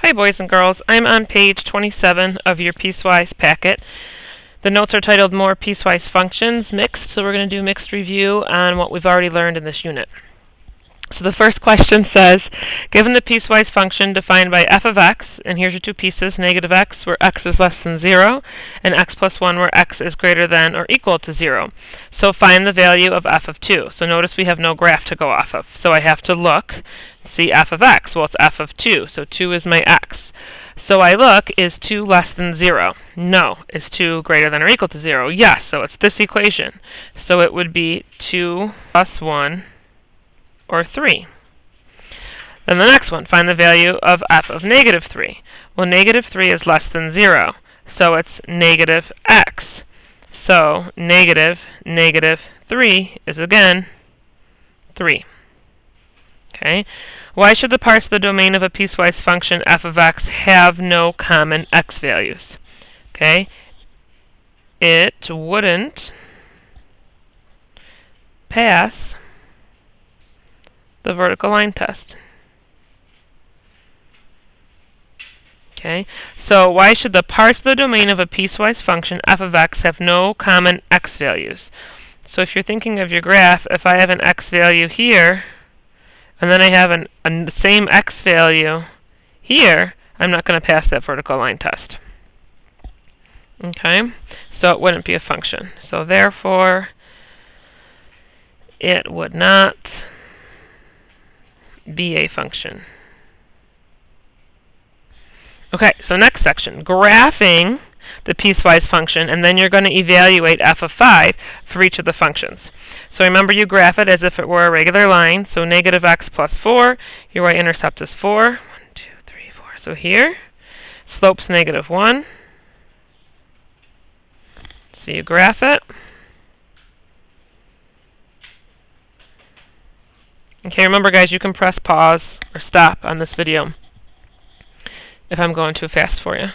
Hi boys and girls, I'm on page 27 of your Piecewise packet. The notes are titled More Piecewise Functions Mixed, so we're going to do mixed review on what we've already learned in this unit. So the first question says, given the piecewise function defined by f of x, and here's your two pieces, negative x where x is less than 0, and x plus 1 where x is greater than or equal to 0. So find the value of f of 2. So notice we have no graph to go off of, so I have to look, see f of x. Well, it's f of 2, so 2 is my x. So I look, is 2 less than 0? No. Is 2 greater than or equal to 0? Yes, so it's this equation. So it would be 2 plus 1 or 3. Then the next one, find the value of f of negative 3. Well, negative 3 is less than 0, so it's negative x. So negative 3 is again 3. Okay. Why should the parts of the domain of a piecewise function f of x have no common x values? Okay. It wouldn't pass the vertical line test. Okay, so why should the parts of the domain of a piecewise function f of x have no common x values? So if you're thinking of your graph, if I have an x value here, and then I have the same x value here, I'm not going to pass that vertical line test. Okay, so it wouldn't be a function. So therefore, it would not be a function. Okay, so next section, graphing the piecewise function, and then you're going to evaluate f of 5 for each of the functions. So remember, you graph it as if it were a regular line. So negative x plus 4, your y-intercept is 4. 1, 2, 3, 4. So here, slope's negative 1. So you graph it. Okay, remember guys, you can press pause or stop on this video if I'm going too fast for you.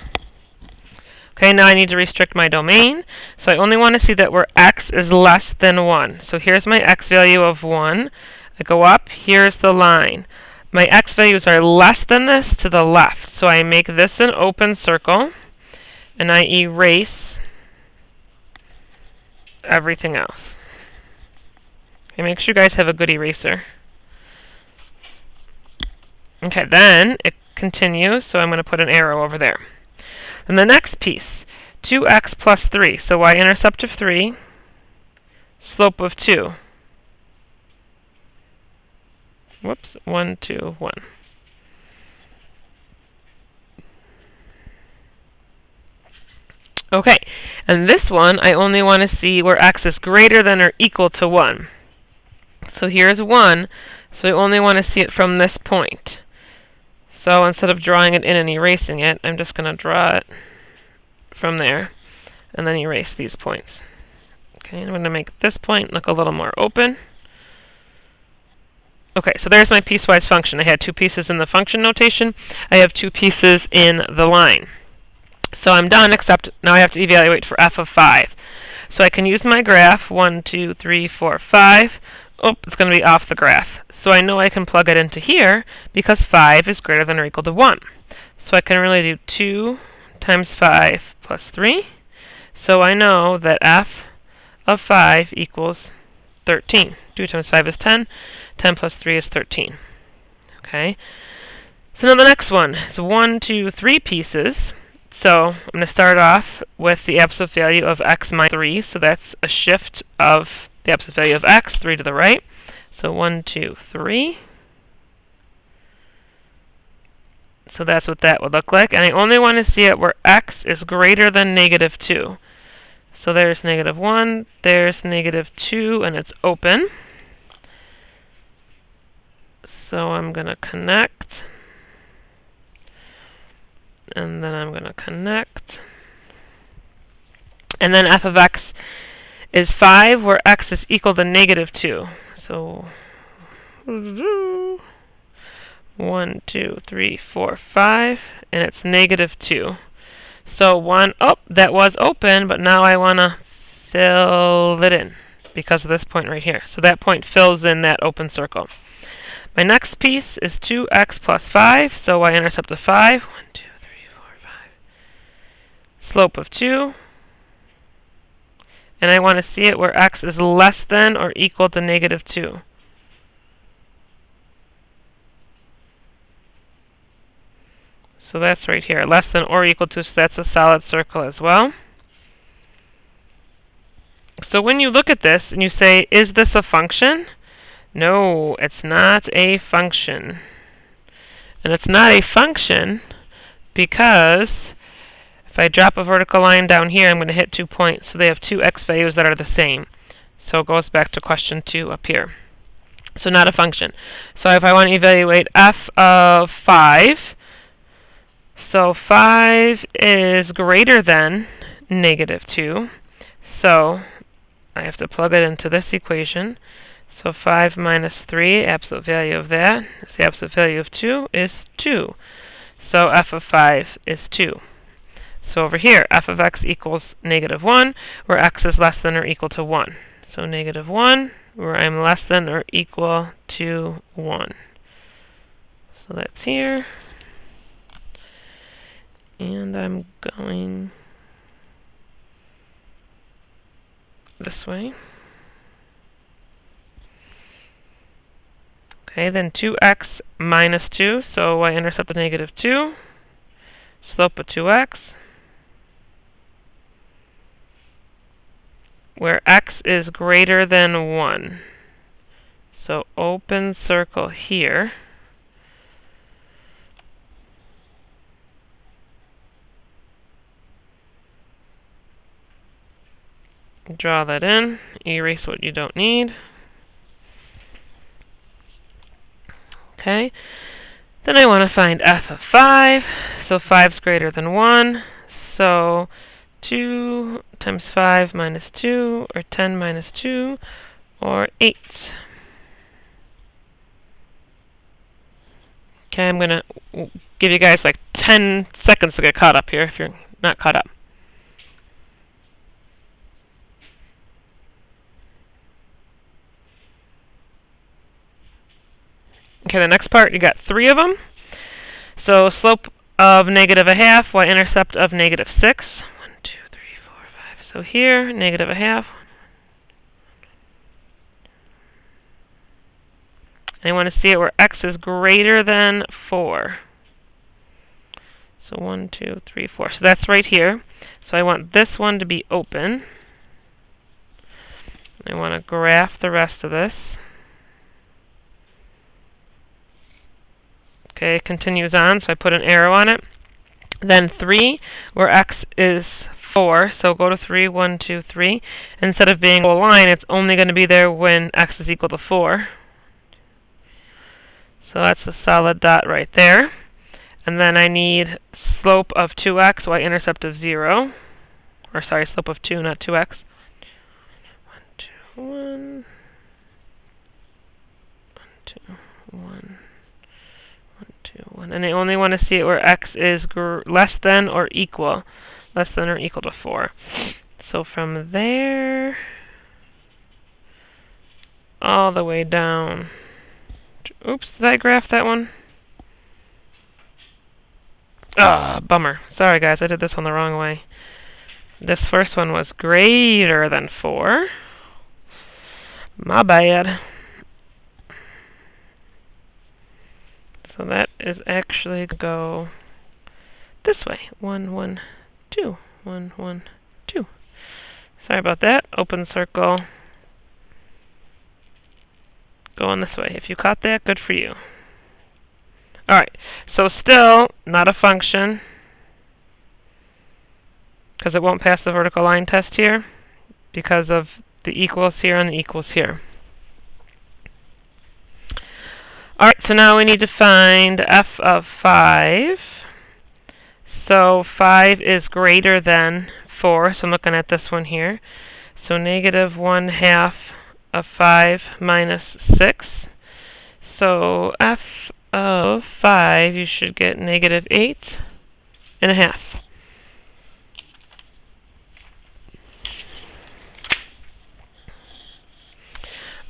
Okay, now I need to restrict my domain. So I only want to see that where x is less than 1. So here's my x value of 1. I go up, here's the line. My x values are less than this to the left. So I make this an open circle, and I erase everything else. Okay, make sure you guys have a good eraser. Okay, then it continues, so I'm going to put an arrow over there. And the next piece, 2x plus 3. So y-intercept of 3, slope of 2. Whoops, 1, 2, 1. Okay, and this one, I only want to see where x is greater than or equal to 1. So here's 1, so I only want to see it from this point. So instead of drawing it in and erasing it, I'm just going to draw it from there and then erase these points. Okay, I'm going to make this point look a little more open. Okay, so there's my piecewise function. I had two pieces in the function notation. I have two pieces in the line. So I'm done, except now I have to evaluate for f of 5. So I can use my graph, 1, 2, 3, 4, 5. Oh, it's going to be off the graph. So I know I can plug it into here because 5 is greater than or equal to 1. So I can really do 2 times 5 plus 3. So I know that f of 5 equals 13. 2 times 5 is 10. 10 plus 3 is 13. Okay. So now the next one is 1, 2, 3 pieces. So I'm going to start off with the absolute value of x minus 3. So that's a shift of the absolute value of x, 3 to the right. So 1, 2, 3. So that's what that would look like. And I only want to see it where x is greater than negative 2. So there's negative 1, there's negative 2, and it's open. So I'm going to connect. And then I'm going to connect. And then f of x is 5, where x is equal to negative 2. So 1, 2, 3, 4, 5, and it's negative 2. So that was open, but now I want to fill it in because of this point right here. So that point fills in that open circle. My next piece is 2x plus 5, so y-intercept of 5. 1, slope of 2. And I want to see it where x is less than or equal to negative 2. So that's right here, less than or equal to, so that's a solid circle as well. So when you look at this and you say, is this a function? No, it's not a function. And it's not a function because if I drop a vertical line down here, I'm going to hit 2 points. So they have two x values that are the same. So it goes back to question 2 up here. So not a function. So if I want to evaluate f of 5, so 5 is greater than negative 2. So I have to plug it into this equation. So 5 minus 3, absolute value of that, the absolute value of 2 is 2. So f of 5 is 2. So over here, f of x equals negative 1, where x is less than or equal to 1. So negative 1, where I'm less than or equal to 1. So that's here. And I'm going this way. Okay, then 2x minus 2, so y-intercept of negative 2, slope of 2x, where x is greater than 1. So open circle here. Draw that in, erase what you don't need. Okay, then I want to find f of 5. So 5 is greater than 1. So 2 times 5 minus 2, or 10 minus 2, or 8. Okay, I'm going to give you guys like 10 seconds to get caught up here if you're not caught up. Okay, the next part, you got 3 of them. So slope of negative a half, y-intercept of negative 6. 1, 2, 3, 4, 5. So here, negative a half. I want to see it where x is greater than 4. So 1, 2, 3, 4. So that's right here. So I want this one to be open. I want to graph the rest of this. Okay, it continues on, so I put an arrow on it. Then 3, where x is 4, so go to 3, 1, 2, 3. Instead of being a line, it's only going to be there when x is equal to 4. So that's a solid dot right there. And then I need slope of 2x, y-intercept of 0. Or sorry, slope of 2, not 2x. 1, 2, 1. 1, 2, 1. 1. And I only want to see it where x is less than or equal to 4. So from there all the way down. Oops, did I graph that one? Ah, bummer. Sorry guys, I did this one the wrong way. This first one was greater than 4. My bad. So that is actually go this way. 1, 1, 2. 1, 1, 2. Sorry about that. Open circle. Going this way. If you caught that, good for you. Alright, so still not a function because it won't pass the vertical line test here because of the equals here and the equals here. Alright, so now we need to find f of 5. So 5 is greater than 4, so I'm looking at this one here. So negative 1/2 of 5 minus 6. So f of 5, you should get negative 8.5.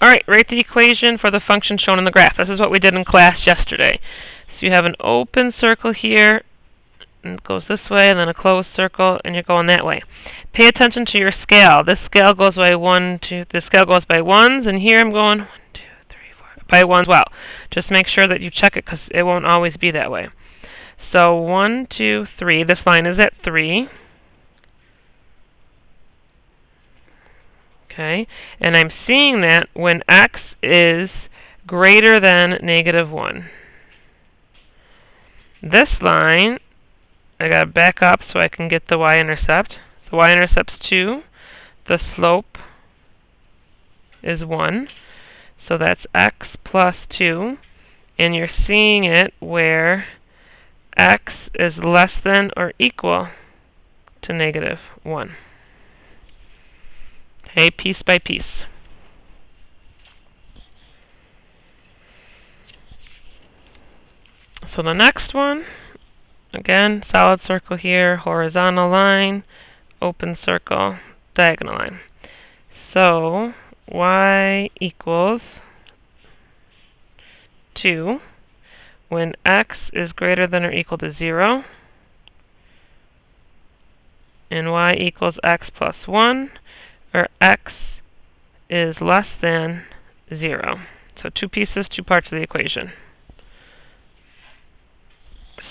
Alright, write the equation for the function shown in the graph. This is what we did in class yesterday. So you have an open circle here and it goes this way, and then a closed circle, and you're going that way. Pay attention to your scale. This scale goes by this scale goes by ones, and here I'm going 1, 2, 3, 4 by ones. Well, just make sure that you check it because it won't always be that way. So 1, 2, 3. This line is at 3. Okay, and I'm seeing that when x is greater than -1. This line, I got to back up so I can get the y-intercept. The y-intercept's 2. The slope is 1. So that's x plus 2. And you're seeing it where x is less than or equal to -1. Okay, piece by piece. So the next one, again, solid circle here, horizontal line, open circle, diagonal line. So y equals 2 when x is greater than or equal to 0, and y equals x plus 1, or x is less than 0. So 2 pieces, 2 parts of the equation.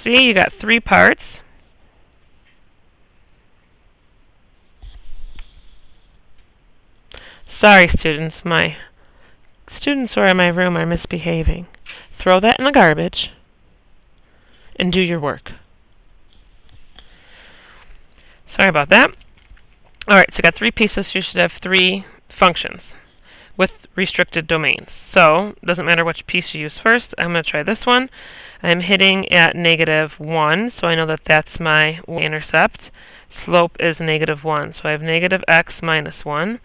See, you got 3 parts. Sorry, students. My students who are in my room are misbehaving. Throw that in the garbage and do your work. Sorry about that. Alright, so I got 3 pieces. You should have 3 functions with restricted domains. So, it doesn't matter which piece you use first. I'm going to try this one. I'm hitting at -1, so I know that that's my y-intercept. Slope is -1, so I have -x minus 1.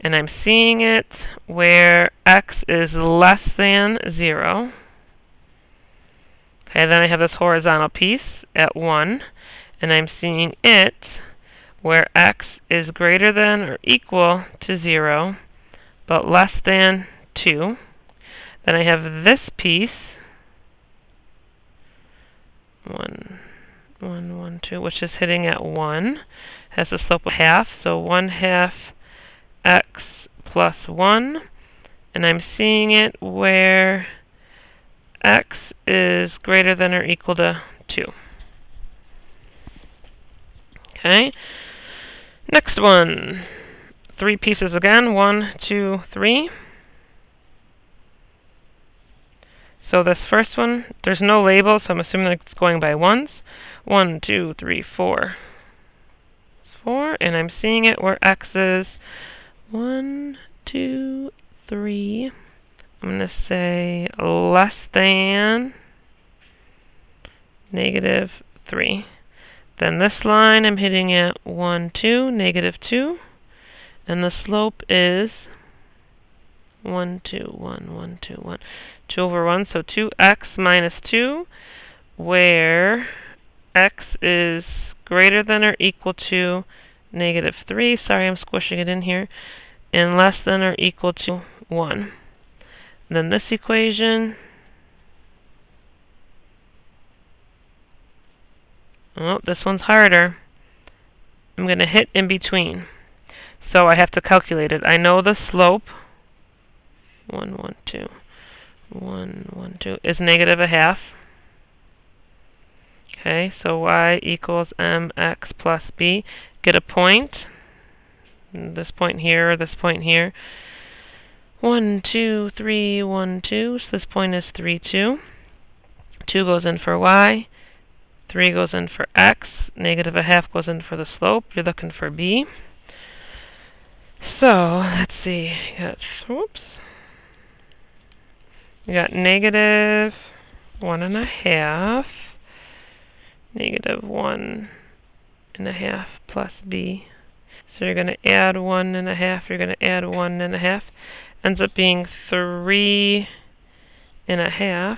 And I'm seeing it where x is less than 0. Okay, then I have this horizontal piece at 1. And I'm seeing it where x is greater than or equal to 0, but less than 2. Then I have this piece, 1, 1, 1, 2, which is hitting at 1, has a slope of half, so 1/2 x plus 1, and I'm seeing it where x is greater than or equal to 2. Okay, next one. 3 pieces again, 1, 2, 3. So this first one, there's no label, so I'm assuming it's going by ones. 1, 2, 3, 4. 4, and I'm seeing it where x is 1, 2, 3. I'm going to say less than -3. Then this line I'm hitting at 1, 2, -2. And the slope is 1, 2, 1, 1, 2, 1. 2 over 1, so 2x minus 2, where x is greater than or equal to -3. Sorry, I'm squishing it in here. And less than or equal to 1. Then this equation, oh, this one's harder. I'm going to hit in between. So I have to calculate it. I know the slope, 1, 1, 2, 1, 1, 2, is -1/2. Okay, so y equals mx plus b. Get a point. This point here, or this point here. 1, 2, 3, 1, 2. So this point is 3, 2. 2 goes in for y. 3 goes in for x. -1/2 goes in for the slope. You're looking for b. So, let's see. We got -1/2, -1/2 plus b. So you're going to add 1/2, you're going to add 1/2. Ends up being 3/2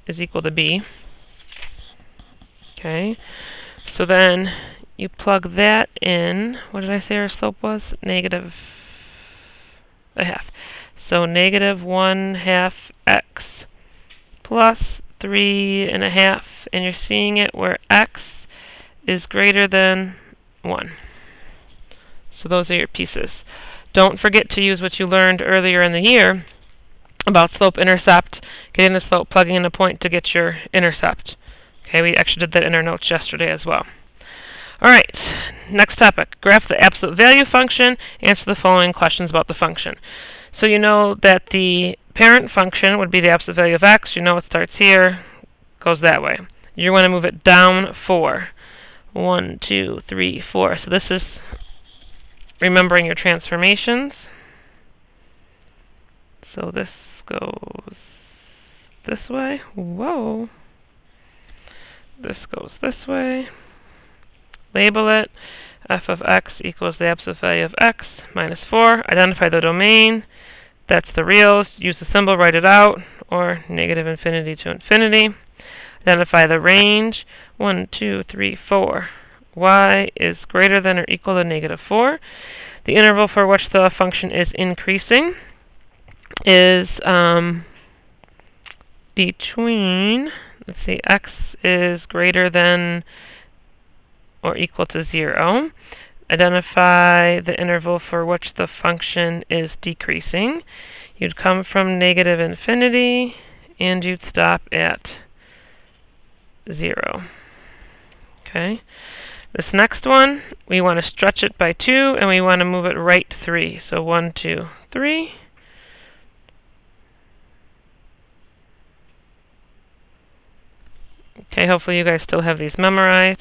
is equal to b. Okay, so then you plug that in. What did I say our slope was? -1/2. So -1/2 x plus 3/2 and you're seeing it where x is greater than 1. So those are your pieces. Don't forget to use what you learned earlier in the year about slope-intercept, getting the slope, plugging in a point to get your intercept. Okay, we actually did that in our notes yesterday as well. All right, next topic. Graph the absolute value function. Answer the following questions about the function. So you know that the parent function would be the absolute value of x. You know it starts here, goes that way. You want to move it down 4. 1, 2, 3, 4. So this is remembering your transformations. So this goes this way. Whoa. This goes this way. Label it. F of x equals the absolute value of x minus 4. Identify the domain. That's the reals. Use the symbol, write it out, or negative infinity to infinity. Identify the range. 1, 2, 3, 4. Y is greater than or equal to negative 4. The interval for which the function is increasing is between, let's see, x is greater than or equal to 0. Identify the interval for which the function is decreasing. You'd come from negative infinity, and you'd stop at 0. Okay. This next one, we want to stretch it by 2, and we want to move it right 3. So 1, 2, 3. Okay, hopefully you guys still have these memorized.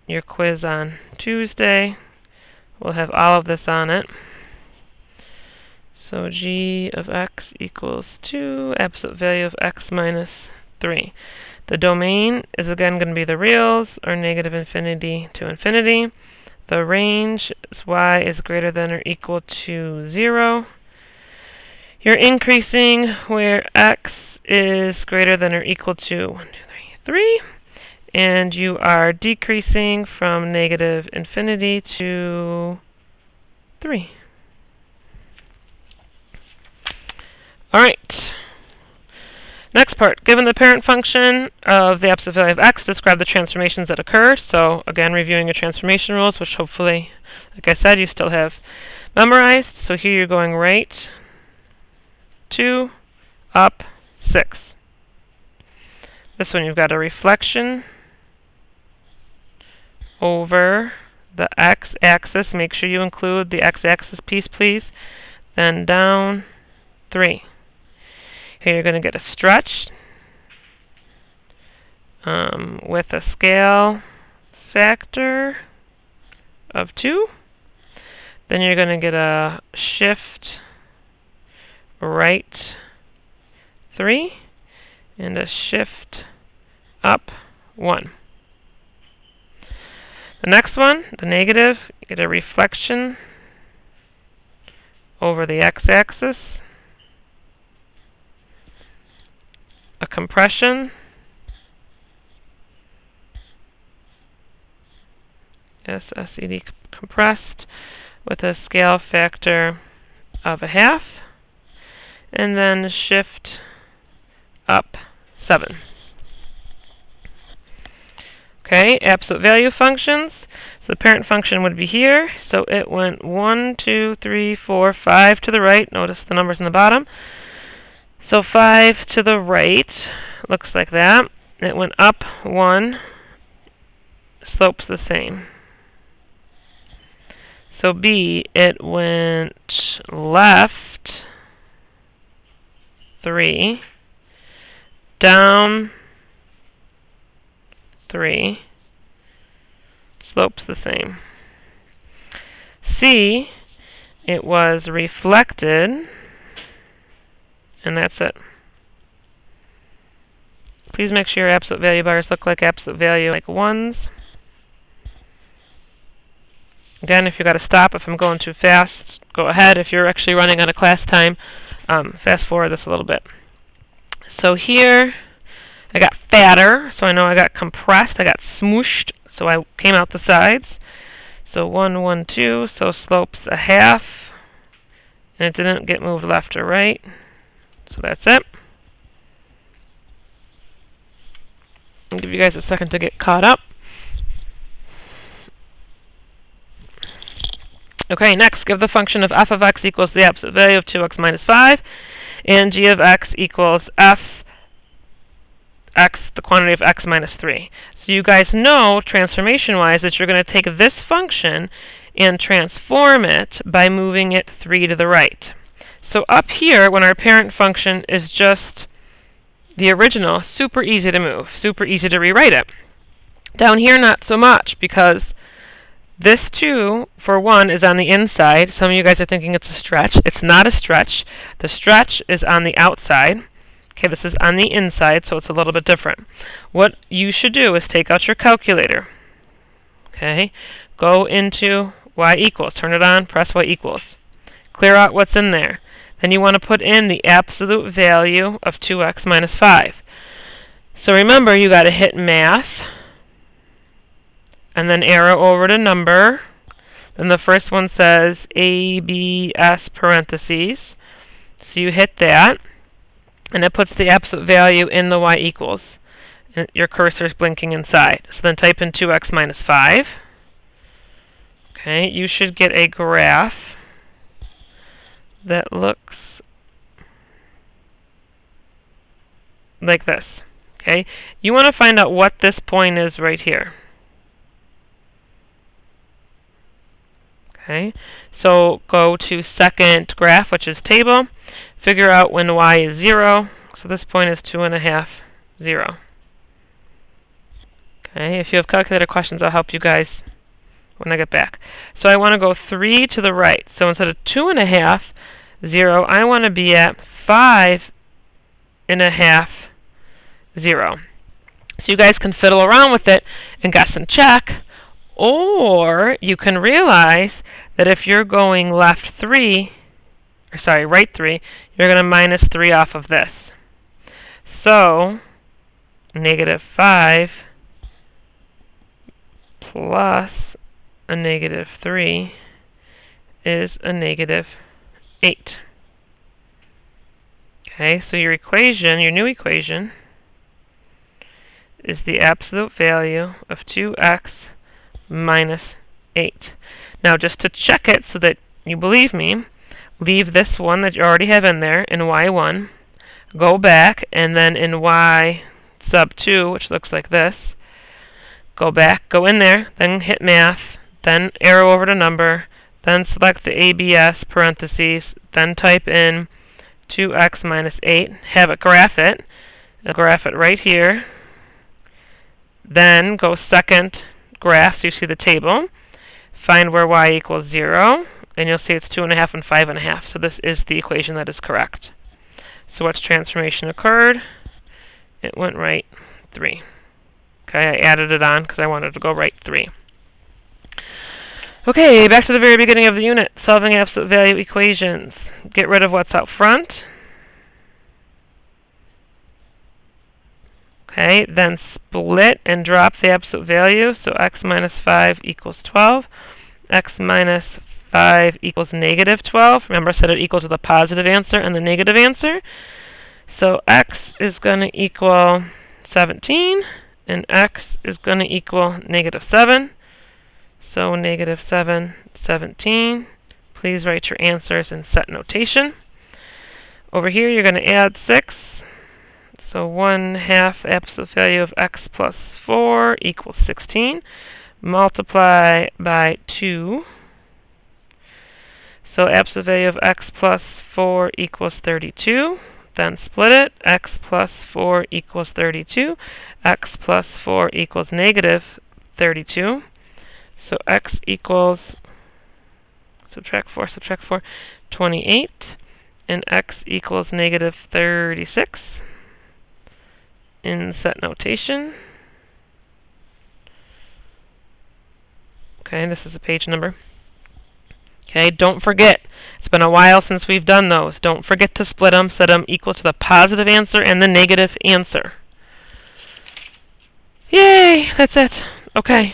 Your quiz on Tuesday will have all of this on it. So g of x equals 2, absolute value of x minus 3. The domain is again going to be the reals, or negative infinity to infinity. The range is y is greater than or equal to 0. You're increasing where x is greater than or equal to 1, 2, 3, 3. And you are decreasing from negative infinity to 3. All right. Next part. Given the parent function of the absolute value of x, describe the transformations that occur. So again, reviewing your transformation rules, which hopefully, like I said, you still have memorized. So here you're going right, 2, up, 6. This one you've got a reflection over the x-axis. Make sure you include the x-axis piece, please. Then down 3. Here you're going to get a stretch with a scale factor of 2. Then you're going to get a shift right 3 and a shift up 1. The next one, the negative, you get a reflection over the x-axis, a compression, SSED compressed, with a scale factor of 0.5, and then shift up 7. Okay, absolute value functions. So the parent function would be here. So it went 1, 2, 3, 4, 5 to the right. Notice the numbers in the bottom. So 5 to the right looks like that. It went up 1. Slope's the same. So B, it went left 3, down 3, slope's the same. C, it was reflected, and that's it. Please make sure your absolute value bars look like absolute value, like 1s. Again, if you've got to stop, if I'm going too fast, go ahead. If you're actually running out of class time, fast forward this a little bit. So here, I got fatter, so I know I got compressed, I got smooshed, so I came out the sides. So 1, 1, 2, so slope's 0.5, and it didn't get moved left or right, so that's it. give you guys a second to get caught up. Okay, next, give the function of f of x equals the absolute value of 2x minus 5, and g of x equals f x, the quantity of x minus 3. So you guys know, transformation-wise, that you're going to take this function and transform it by moving it 3 to the right. So up here, when our parent function is just the original, super easy to move, super easy to rewrite it. Down here, not so much, because this 2, for 1, is on the inside. Some of you guys are thinking it's a stretch. It's not a stretch. The stretch is on the outside. Okay, this is on the inside, so it's a little bit different. What you should do is take out your calculator. Okay, go into y equals. Turn it on, press y equals. Clear out what's in there. Then you want to put in the absolute value of 2x minus 5. So remember, you got to hit math, and then arrow over to number. Then the first one says ABS parentheses. So you hit that, and it puts the absolute value in the y equals. And your cursor is blinking inside. So then type in 2x minus 5. Okay, you should get a graph that looks like this. Okay, you want to find out what this point is right here. Okay, so go to second graph, which is table. Figure out when y is 0. So this point is 2.5, 0. Okay, if you have calculator questions, I'll help you guys when I get back. So I want to go 3 to the right. So instead of 2.5, 0, I want to be at 5.5, 0. So you guys can fiddle around with it and guess and check, or you can realize that if you're going right 3, you're going to minus 3 off of this. So negative 5 plus a negative 3 is a negative 8. Okay, so your equation, your new equation, is the absolute value of 2x minus 8. Now, just to check it so that you believe me, leave this one that you already have in there in y1, go back, and then in y sub 2, which looks like this, go back, go in there, then hit math, then arrow over to number, then select the ABS parentheses, then type in 2x minus 8, have it graph it. It'll graph it right here. Then go second graph, so you see the table. Find where y equals 0, and you'll see it's 2.5 and 5.5. So this is the equation that is correct. So what's transformation occurred? It went right 3. Okay, I added it on because I wanted to go right 3. Okay, back to the very beginning of the unit. Solving absolute value equations. Get rid of what's out front. Okay, then split and drop the absolute value. So x minus 5 equals 12. X minus 5 equals negative 12. Remember, I said it equals to the positive answer and the negative answer. So x is going to equal 17, and x is going to equal negative 7. So negative 7, 17. Please write your answers in set notation. Over here, you're going to add 6. So 1/2 absolute value of x plus 4 equals 16. Multiply by 2. So absolute value of x plus 4 equals 32. Then split it. X plus 4 equals 32. X plus 4 equals negative 32. So x equals, subtract 4, 28. And x equals negative 36 in set notation. Okay, this is a page number. Okay, don't forget, it's been a while since we've done those. Don't forget to split them, set them equal to the positive answer and the negative answer. Yay, that's it. Okay,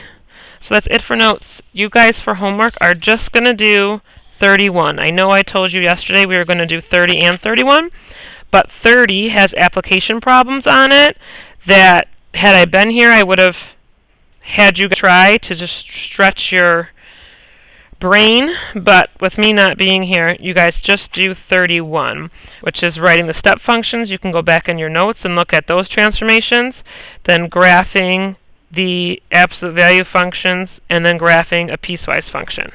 so that's it for notes. You guys for homework are just going to do 31. I know I told you yesterday we were going to do 30 and 31, but 30 has application problems on it that had I been here, I would have had you try to just stretch your brain, but with me not being here, you guys just do 31, which is writing the step functions. You can go back in your notes and look at those transformations, then graphing the absolute value functions, and then graphing a piecewise function.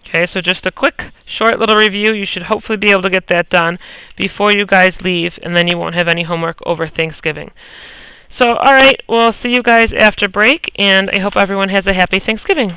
Okay, so just a quick, short little review. You should hopefully be able to get that done before you guys leave, and then you won't have any homework over Thanksgiving. So, all right, we'll see you guys after break, and I hope everyone has a happy Thanksgiving.